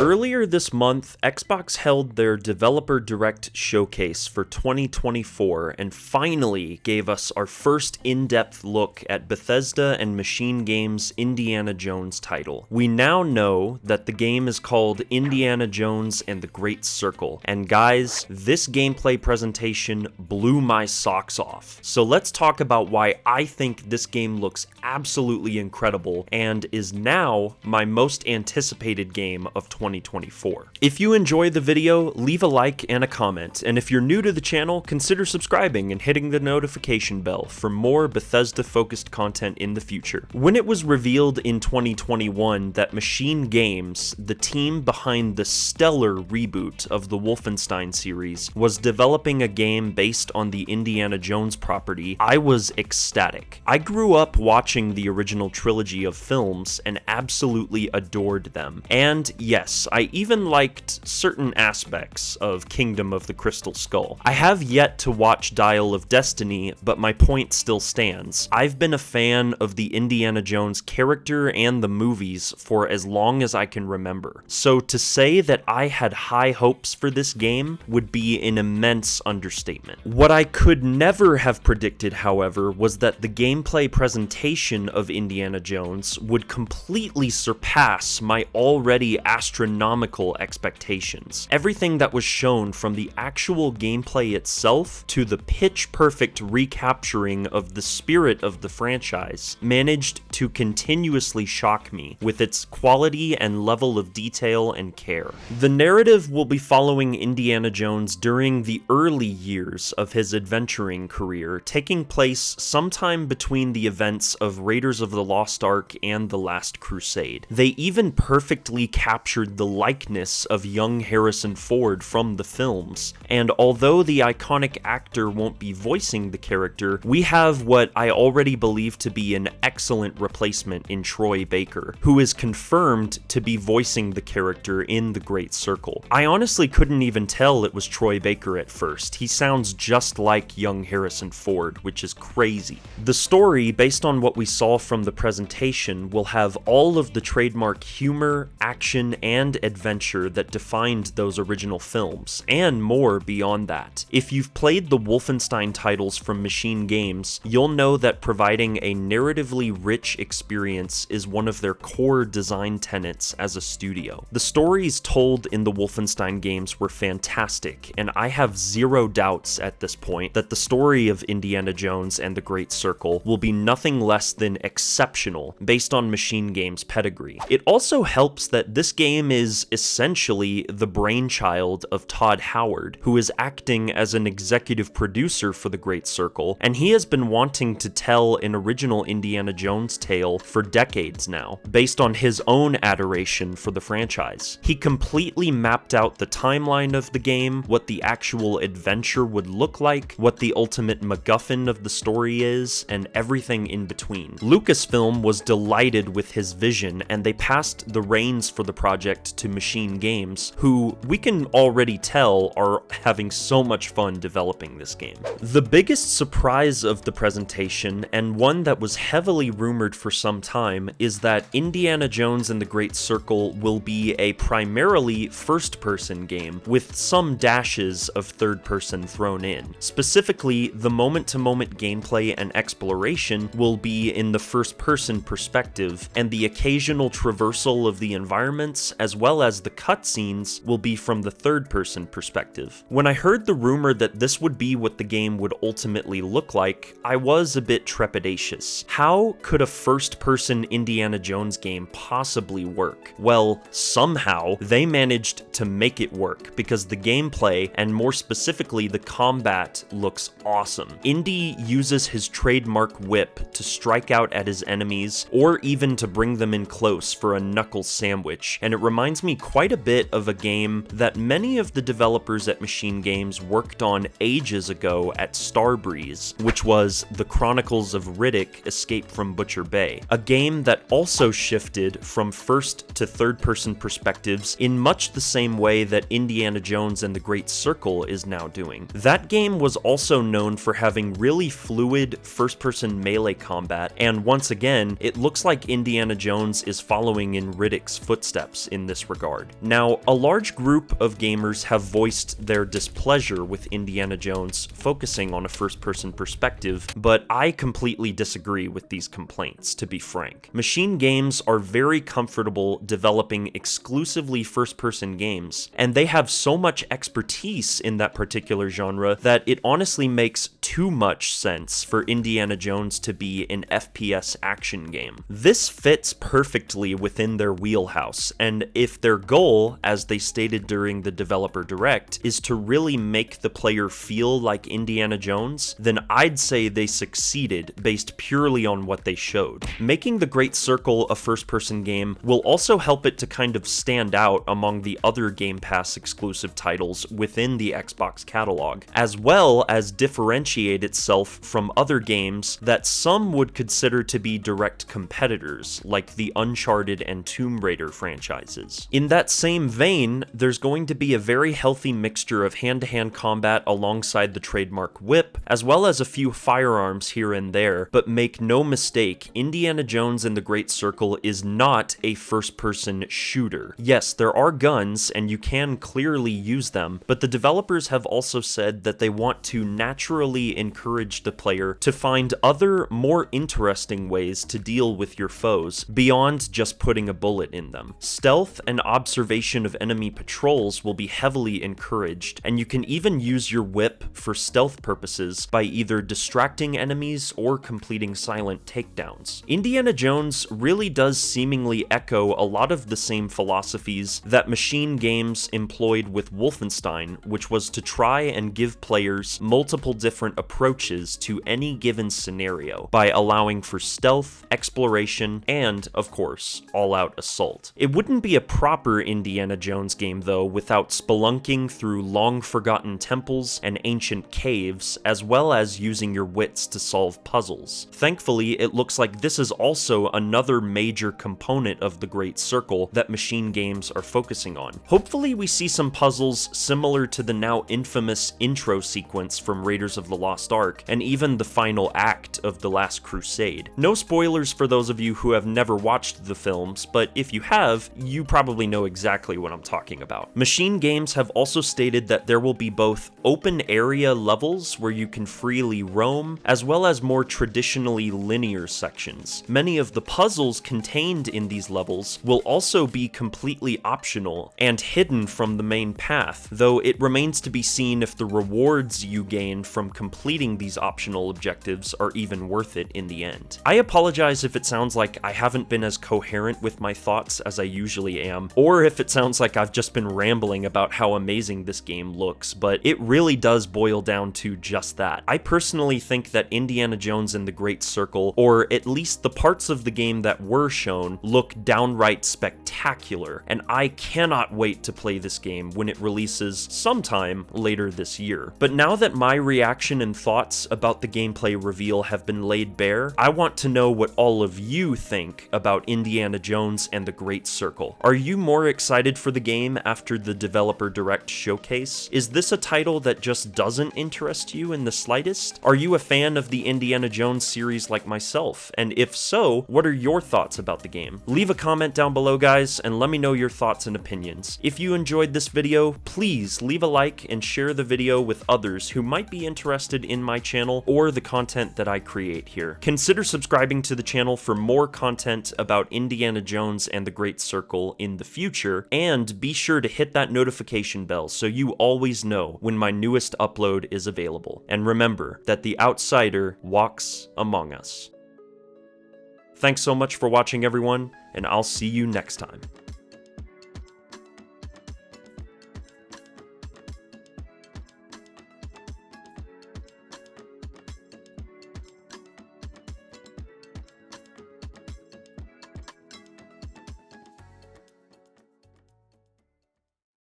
Earlier this month, Xbox held their Developer Direct showcase for 2024 and finally gave us our first in-depth look at Bethesda and Machine Games' Indiana Jones title. We now know that the game is called Indiana Jones and the Great Circle, and guys, this gameplay presentation blew my socks off. So let's talk about why I think this game looks absolutely incredible and is now my most anticipated game of 2024. If you enjoy the video, leave a like and a comment, and if you're new to the channel, consider subscribing and hitting the notification bell for more Bethesda-focused content in the future. When it was revealed in 2021 that Machine Games, the team behind the stellar reboot of the Wolfenstein series, was developing a game based on the Indiana Jones property, I was ecstatic. I grew up watching the original trilogy of films and absolutely adored them. And yes, I even liked certain aspects of Kingdom of the Crystal Skull. I have yet to watch Dial of Destiny, but my point still stands. I've been a fan of the Indiana Jones character and the movies for as long as I can remember. So to say that I had high hopes for this game would be an immense understatement. What I could never have predicted, however, was that the gameplay presentation of Indiana Jones would completely surpass my already astronomical expectations. Everything that was shown, from the actual gameplay itself to the pitch-perfect recapturing of the spirit of the franchise, managed to continuously shock me with its quality and level of detail and care. The narrative will be following Indiana Jones during the early years of his adventuring career, taking place sometime between the events of Raiders of the Lost Ark and The Last Crusade. They even perfectly captured the likeness of young Harrison Ford from the films, and although the iconic actor won't be voicing the character, we have what I already believe to be an excellent replacement in Troy Baker, who is confirmed to be voicing the character in The Great Circle. I honestly couldn't even tell it was Troy Baker at first. He sounds just like young Harrison Ford, which is crazy. The story, based on what we saw from the presentation, will have all of the trademark humor, action, and adventure that defined those original films, and more beyond that. If you've played the Wolfenstein titles from Machine Games, you'll know that providing a narratively rich experience is one of their core design tenets as a studio. The stories told in the Wolfenstein games were fantastic, and I have zero doubts at this point that the story of Indiana Jones and the Great Circle will be nothing less than exceptional based on Machine Games' pedigree. It also helps that this game is essentially the brainchild of Todd Howard, who is acting as an executive producer for The Great Circle, and he has been wanting to tell an original Indiana Jones tale for decades now, based on his own adoration for the franchise. He completely mapped out the timeline of the game, what the actual adventure would look like, what the ultimate MacGuffin of the story is, and everything in between. Lucasfilm was delighted with his vision, and they passed the reins for the project to Machine Games, who we can already tell are having so much fun developing this game. The biggest surprise of the presentation, and one that was heavily rumored for some time, is that Indiana Jones and the Great Circle will be a primarily first-person game, with some dashes of third-person thrown in. Specifically, the moment-to-moment gameplay and exploration will be in the first-person perspective, and the occasional traversal of the environments, as well as the cutscenes, will be from the third-person perspective. When I heard the rumor that this would be what the game would ultimately look like, I was a bit trepidatious. How could a first-person Indiana Jones game possibly work? Well, somehow, they managed to make it work, because the gameplay, and more specifically the combat, looks awesome. Indy uses his trademark whip to strike out at his enemies, or even to bring them in close for a knuckle sandwich, and it reminds me quite a bit of a game that many of the developers at Machine Games worked on ages ago at Starbreeze, which was The Chronicles of Riddick: Escape from Butcher Bay, a game that also shifted from first to third-person perspectives in much the same way that Indiana Jones and the Great Circle is now doing. That game was also known for having really fluid first-person melee combat, and once again, it looks like Indiana Jones is following in Riddick's footsteps in this regard. Now, a large group of gamers have voiced their displeasure with Indiana Jones focusing on a first-person perspective, but I completely disagree with these complaints, to be frank. Machine Games are very comfortable developing exclusively first-person games, and they have so much expertise in that particular genre that it honestly makes too much sense for Indiana Jones to be an FPS action game. This fits perfectly within their wheelhouse, and if their goal, as they stated during the developer direct, is to really make the player feel like Indiana Jones, then I'd say they succeeded based purely on what they showed. Making The Great Circle a first-person game will also help it to kind of stand out among the other Game Pass exclusive titles within the Xbox catalog, as well as differentiate itself from other games that some would consider to be direct competitors, like the Uncharted and Tomb Raider franchises. In that same vein, there's going to be a very healthy mixture of hand-to-hand combat alongside the trademark whip, as well as a few firearms here and there, but make no mistake, Indiana Jones and the Great Circle is not a first-person shooter. Yes, there are guns, and you can clearly use them, but the developers have also said that they want to naturally encourage the player to find other, more interesting ways to deal with your foes, beyond just putting a bullet in them. Stealth and observation of enemy patrols will be heavily encouraged, and you can even use your whip for stealth purposes by either distracting enemies or completing silent takedowns. Indiana Jones really does seemingly echo a lot of the same philosophies that Machine Games employed with Wolfenstein, which was to try and give players multiple different approaches to any given scenario by allowing for stealth, exploration, and, of course, all-out assault. It wouldn't be a proper Indiana Jones game, though, without spelunking through long-forgotten temples and ancient caves, as well as using your wits to solve puzzles. Thankfully, it looks like this is also another major component of the Great Circle that Machine Games are focusing on. Hopefully we see some puzzles similar to the now infamous intro sequence from Raiders of the Lost Ark, and even the final act of The Last Crusade. No spoilers for those of you who have never watched the films, but if you have, you probably know exactly what I'm talking about. Machine Games have also stated that there will be both open area levels where you can freely roam, as well as more traditionally linear sections. Many of the puzzles contained in these levels will also be completely optional and hidden from the main path, though it remains to be seen if the rewards you gain from completing these optional objectives are even worth it in the end. I apologize if it sounds like I haven't been as coherent with my thoughts as I usually am, or if it sounds like I've just been rambling about how amazing this game looks, but it really does boil down to just that. I personally think that Indiana Jones and the Great Circle, or at least the parts of the game that were shown, look downright spectacular, and I cannot wait to play this game when it releases sometime later this year. But now that my reaction and thoughts about the gameplay reveal have been laid bare, I want to know what all of you think about Indiana Jones and the Great Circle. Are you more excited for the game after the developer direct showcase? Is this a title that just doesn't interest you in the slightest? Are you a fan of the Indiana Jones series like myself? And if so, what are your thoughts about the game? Leave a comment down below, guys, and let me know your thoughts and opinions. If you enjoyed this video, please leave a like and share the video with others who might be interested in my channel or the content that I create here. Consider subscribing to the channel for more content about Indiana Jones and the Great Circle in the future, and be sure to hit that notification bell so you always know when my newest upload is available. And remember that the outsider walks among us. Thanks so much for watching, everyone, and I'll see you next time.